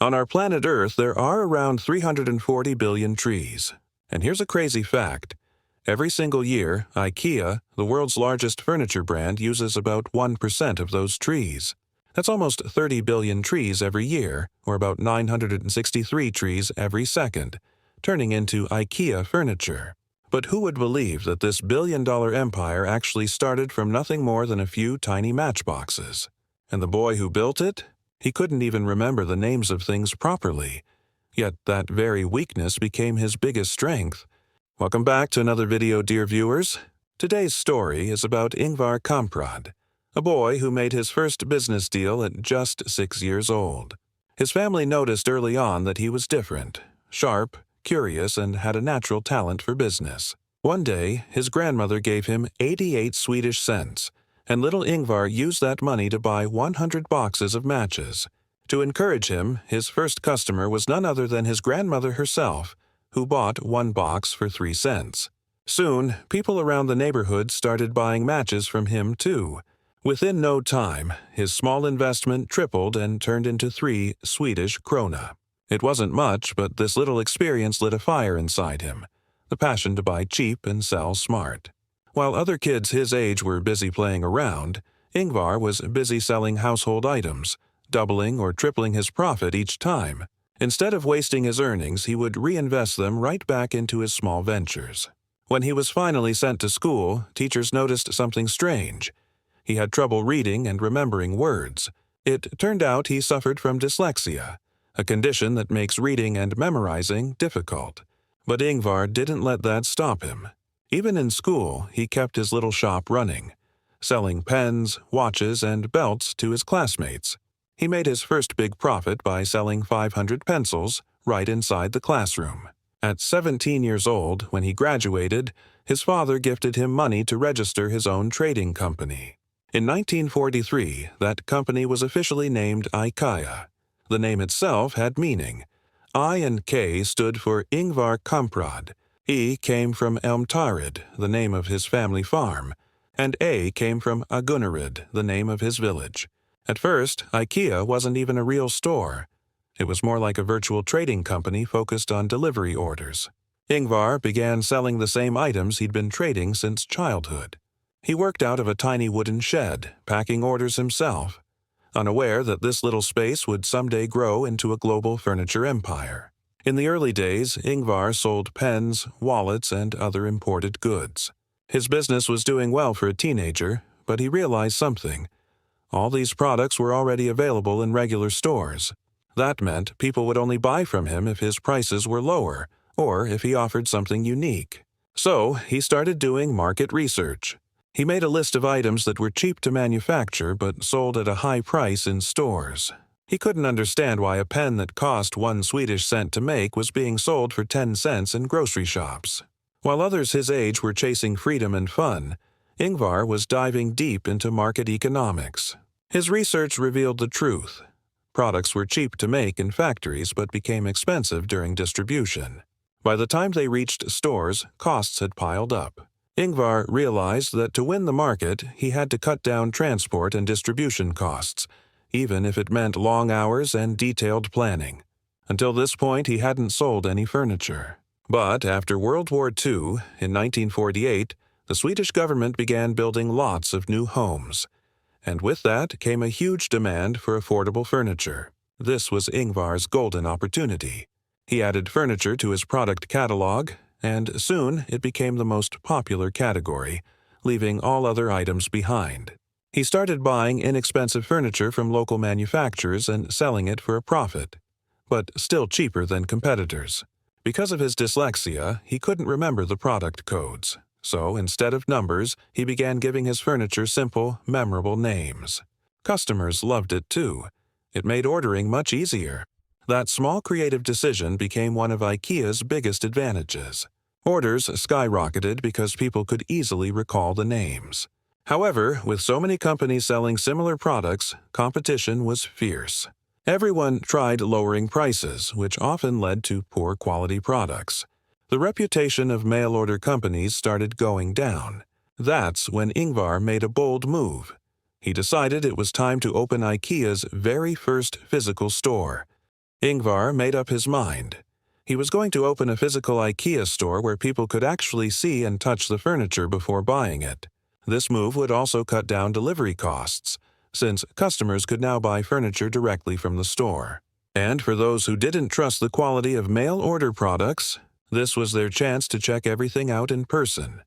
On our planet Earth, there are around 340 billion trees. And here's a crazy fact. Every single year, IKEA, the world's largest furniture brand, uses about 1% of those trees. That's almost 30 billion trees every year, or about 963 trees every second, turning into IKEA furniture. But who would believe that this billion-dollar empire actually started from nothing more than a few tiny matchboxes? And the boy who built it? He couldn't even remember the names of things properly. Yet that very weakness became his biggest strength. Welcome back to another video, dear viewers. Today's story is about Ingvar Kamprad, a boy who made his first business deal at just 6 years old. His family noticed early on that he was different, sharp, curious, and had a natural talent for business. One day, his grandmother gave him 88 Swedish cents, and little Ingvar used that money to buy 100 boxes of matches. To encourage him, his first customer was none other than his grandmother herself, who bought one box for 3 cents. Soon, people around the neighborhood started buying matches from him too. Within no time, his small investment tripled and turned into 3 Swedish krona. It wasn't much, but this little experience lit a fire inside him, the passion to buy cheap and sell smart. While other kids his age were busy playing around, Ingvar was busy selling household items, doubling or tripling his profit each time. Instead of wasting his earnings, he would reinvest them right back into his small ventures. When he was finally sent to school, teachers noticed something strange. He had trouble reading and remembering words. It turned out he suffered from dyslexia, a condition that makes reading and memorizing difficult. But Ingvar didn't let that stop him. Even in school, he kept his little shop running, selling pens, watches, and belts to his classmates. He made his first big profit by selling 500 pencils right inside the classroom. At 17 years old, when he graduated, his father gifted him money to register his own trading company. In 1943, that company was officially named IKEA. The name itself had meaning. I and K stood for Ingvar Kamprad. E came from Elmtarid, the name of his family farm, and A came from Agunnarid, the name of his village. At first, IKEA wasn't even a real store. It was more like a virtual trading company focused on delivery orders. Ingvar began selling the same items he'd been trading since childhood. He worked out of a tiny wooden shed, packing orders himself, unaware that this little space would someday grow into a global furniture empire. In the early days, Ingvar sold pens, wallets, and other imported goods. His business was doing well for a teenager, but he realized something. All these products were already available in regular stores. That meant people would only buy from him if his prices were lower, or if he offered something unique. So he started doing market research. He made a list of items that were cheap to manufacture but sold at a high price in stores. He couldn't understand why a pen that cost 1 Swedish cent to make was being sold for 10 cents in grocery shops. While others his age were chasing freedom and fun, Ingvar was diving deep into market economics. His research revealed the truth. Products were cheap to make in factories but became expensive during distribution. By the time they reached stores, costs had piled up. Ingvar realized that to win the market, he had to cut down transport and distribution costs, even if it meant long hours and detailed planning. Until this point, he hadn't sold any furniture. But after World War II, in 1948, the Swedish government began building lots of new homes. And with that came a huge demand for affordable furniture. This was Ingvar's golden opportunity. He added furniture to his product catalog, and soon it became the most popular category, leaving all other items behind. He started buying inexpensive furniture from local manufacturers and selling it for a profit, but still cheaper than competitors. Because of his dyslexia, he couldn't remember the product codes. So instead of numbers, he began giving his furniture simple, memorable names. Customers loved it too. It made ordering much easier. That small creative decision became one of IKEA's biggest advantages. Orders skyrocketed because people could easily recall the names. However, with so many companies selling similar products, competition was fierce. Everyone tried lowering prices, which often led to poor quality products. The reputation of mail-order companies started going down. That's when Ingvar made a bold move. He decided it was time to open IKEA's very first physical store. Ingvar made up his mind. He was going to open a physical IKEA store where people could actually see and touch the furniture before buying it. This move would also cut down delivery costs, since customers could now buy furniture directly from the store. And for those who didn't trust the quality of mail-order products, this was their chance to check everything out in person.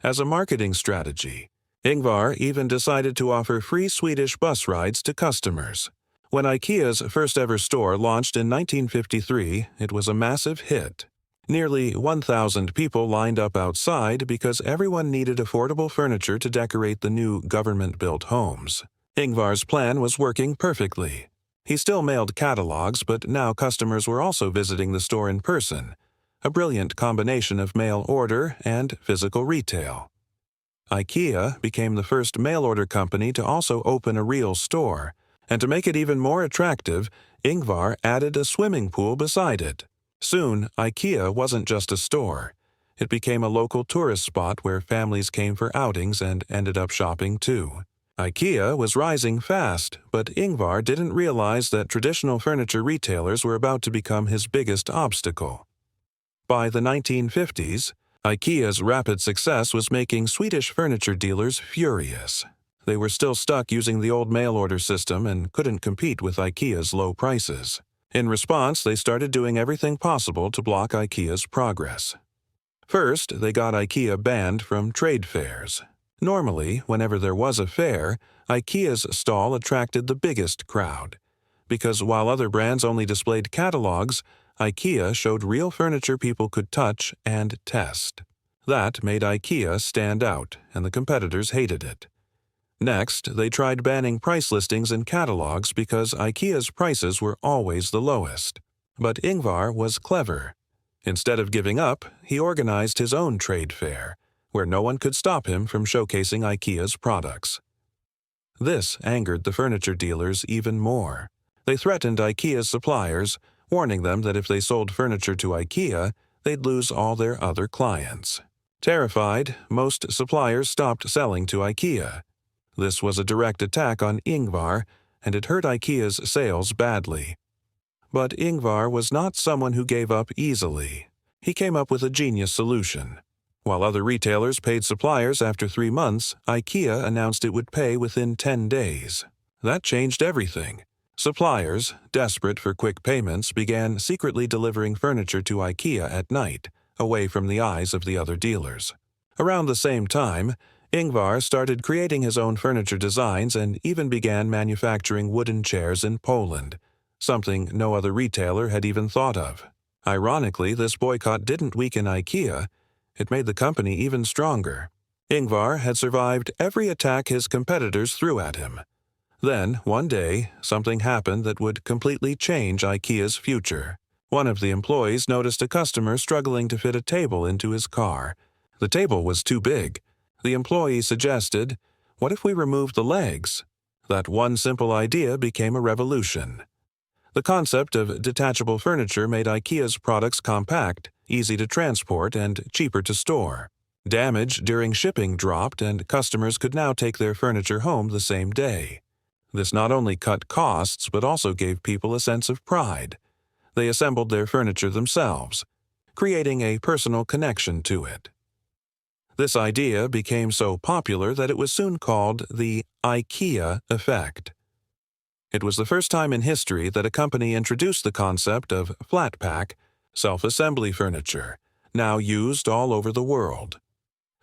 As a marketing strategy, Ingvar even decided to offer free Swedish bus rides to customers. When IKEA's first-ever store launched in 1953, it was a massive hit. Nearly 1,000 people lined up outside because everyone needed affordable furniture to decorate the new government-built homes. Ingvar's plan was working perfectly. He still mailed catalogs, but now customers were also visiting the store in person, a brilliant combination of mail order and physical retail. IKEA became the first mail-order company to also open a real store, and to make it even more attractive, Ingvar added a swimming pool beside it. Soon, IKEA wasn't just a store. It became a local tourist spot where families came for outings and ended up shopping too. IKEA was rising fast, but Ingvar didn't realize that traditional furniture retailers were about to become his biggest obstacle. By the 1950s, IKEA's rapid success was making Swedish furniture dealers furious. They were still stuck using the old mail-order system and couldn't compete with IKEA's low prices. In response, they started doing everything possible to block IKEA's progress. First, they got IKEA banned from trade fairs. Normally, whenever there was a fair, IKEA's stall attracted the biggest crowd. Because while other brands only displayed catalogs, IKEA showed real furniture people could touch and test. That made IKEA stand out, and the competitors hated it. Next, they tried banning price listings in catalogs because IKEA's prices were always the lowest. But Ingvar was clever. Instead of giving up, he organized his own trade fair, where no one could stop him from showcasing IKEA's products. This angered the furniture dealers even more. They threatened IKEA's suppliers, warning them that if they sold furniture to IKEA, they'd lose all their other clients. Terrified, most suppliers stopped selling to IKEA. This was a direct attack on Ingvar, and it hurt IKEA's sales badly. But Ingvar was not someone who gave up easily. He came up with a genius solution. While other retailers paid suppliers after 3 months, IKEA announced it would pay within 10 days. That changed everything. Suppliers, desperate for quick payments, began secretly delivering furniture to IKEA at night, away from the eyes of the other dealers. Around the same time, Ingvar started creating his own furniture designs and even began manufacturing wooden chairs in Poland, something no other retailer had even thought of. Ironically, this boycott didn't weaken IKEA, it made the company even stronger. Ingvar had survived every attack his competitors threw at him. Then, one day, something happened that would completely change IKEA's future. One of the employees noticed a customer struggling to fit a table into his car. The table was too big. The employee suggested, "What if we remove the legs?" That one simple idea became a revolution. The concept of detachable furniture made IKEA's products compact, easy to transport, and cheaper to store. Damage during shipping dropped, and customers could now take their furniture home the same day. This not only cut costs, but also gave people a sense of pride. They assembled their furniture themselves, creating a personal connection to it. This idea became so popular that it was soon called the IKEA effect. It was the first time in history that a company introduced the concept of flat pack, self-assembly furniture, now used all over the world.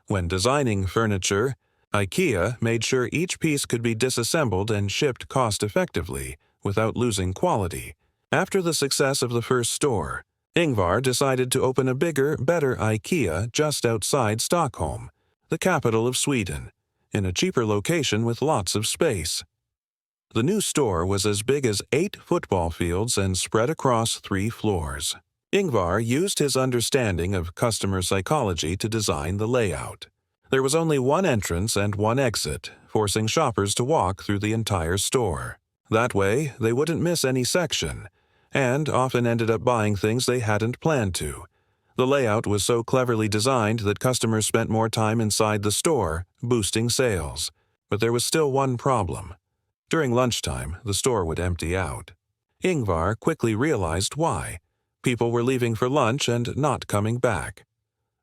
When designing furniture, IKEA made sure each piece could be disassembled and shipped cost-effectively, without losing quality. After the success of the first store, Ingvar decided to open a bigger, better IKEA just outside Stockholm, the capital of Sweden, in a cheaper location with lots of space. The new store was as big as 8 football fields and spread across 3 floors. Ingvar used his understanding of customer psychology to design the layout. There was only one entrance and one exit, forcing shoppers to walk through the entire store. That way, they wouldn't miss any section, and often ended up buying things they hadn't planned to. The layout was so cleverly designed that customers spent more time inside the store, boosting sales. But there was still one problem. During lunchtime, the store would empty out. Ingvar quickly realized why. People were leaving for lunch and not coming back.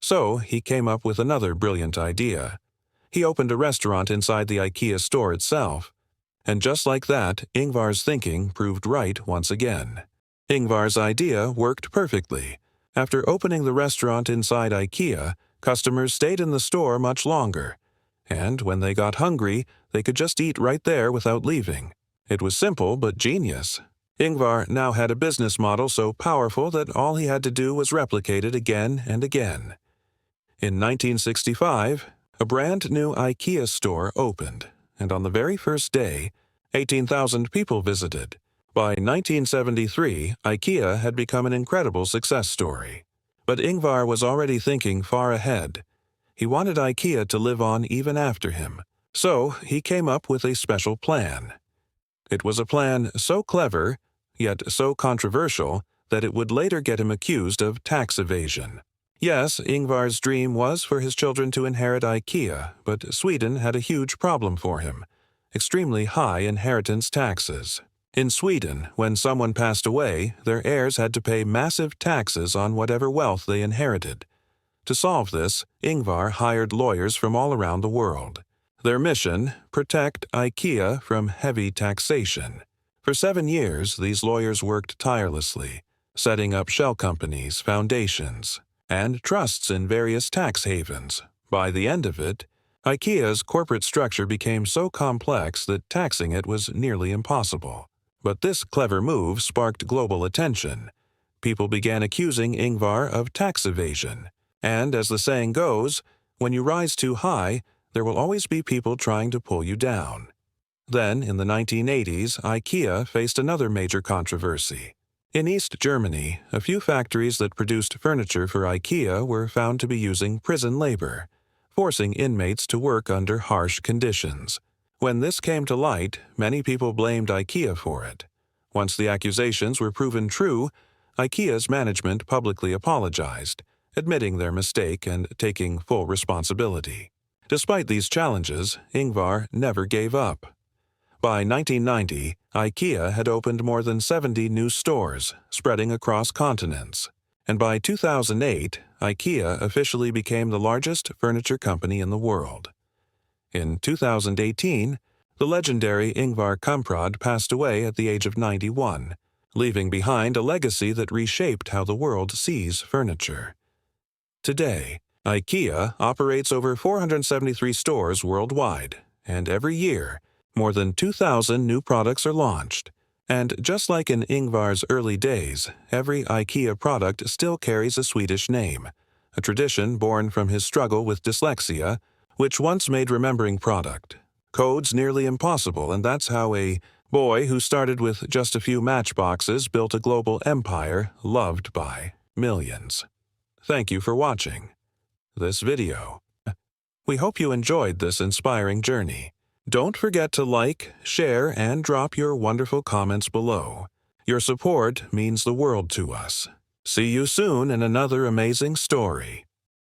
So he came up with another brilliant idea. He opened a restaurant inside the IKEA store itself. And just like that, Ingvar's thinking proved right once again. Ingvar's idea worked perfectly. After opening the restaurant inside IKEA, customers stayed in the store much longer. And when they got hungry, they could just eat right there without leaving. It was simple but genius. Ingvar now had a business model so powerful that all he had to do was replicate it again and again. In 1965, a brand new IKEA store opened, and on the very first day, 18,000 people visited. By 1973, IKEA had become an incredible success story. But Ingvar was already thinking far ahead. He wanted IKEA to live on even after him, so he came up with a special plan. It was a plan so clever, yet so controversial, that it would later get him accused of tax evasion. Yes, Ingvar's dream was for his children to inherit IKEA, but Sweden had a huge problem for him: extremely high inheritance taxes. In Sweden, when someone passed away, their heirs had to pay massive taxes on whatever wealth they inherited. To solve this, Ingvar hired lawyers from all around the world. Their mission: protect IKEA from heavy taxation. For 7 years, these lawyers worked tirelessly, setting up shell companies, foundations, and trusts in various tax havens. By the end of it, IKEA's corporate structure became so complex that taxing it was nearly impossible. But this clever move sparked global attention. People began accusing Ingvar of tax evasion. And as the saying goes, when you rise too high, there will always be people trying to pull you down. Then, in the 1980s, IKEA faced another major controversy. In East Germany, a few factories that produced furniture for IKEA were found to be using prison labor, forcing inmates to work under harsh conditions. When this came to light, many people blamed IKEA for it. Once the accusations were proven true, IKEA's management publicly apologized, admitting their mistake and taking full responsibility. Despite these challenges, Ingvar never gave up. By 1990, IKEA had opened more than 70 new stores, spreading across continents. And by 2008, IKEA officially became the largest furniture company in the world. In 2018, the legendary Ingvar Kamprad passed away at the age of 91, leaving behind a legacy that reshaped how the world sees furniture. Today, IKEA operates over 473 stores worldwide, and every year, more than 2,000 new products are launched. And just like in Ingvar's early days, every IKEA product still carries a Swedish name, a tradition born from his struggle with dyslexia, which once made remembering product codes nearly impossible, and that's how a boy who started with just a few matchboxes built a global empire loved by millions. Thank you for watching this video. We hope you enjoyed this inspiring journey. Don't forget to like, share, and drop your wonderful comments below. Your support means the world to us. See you soon in another amazing story.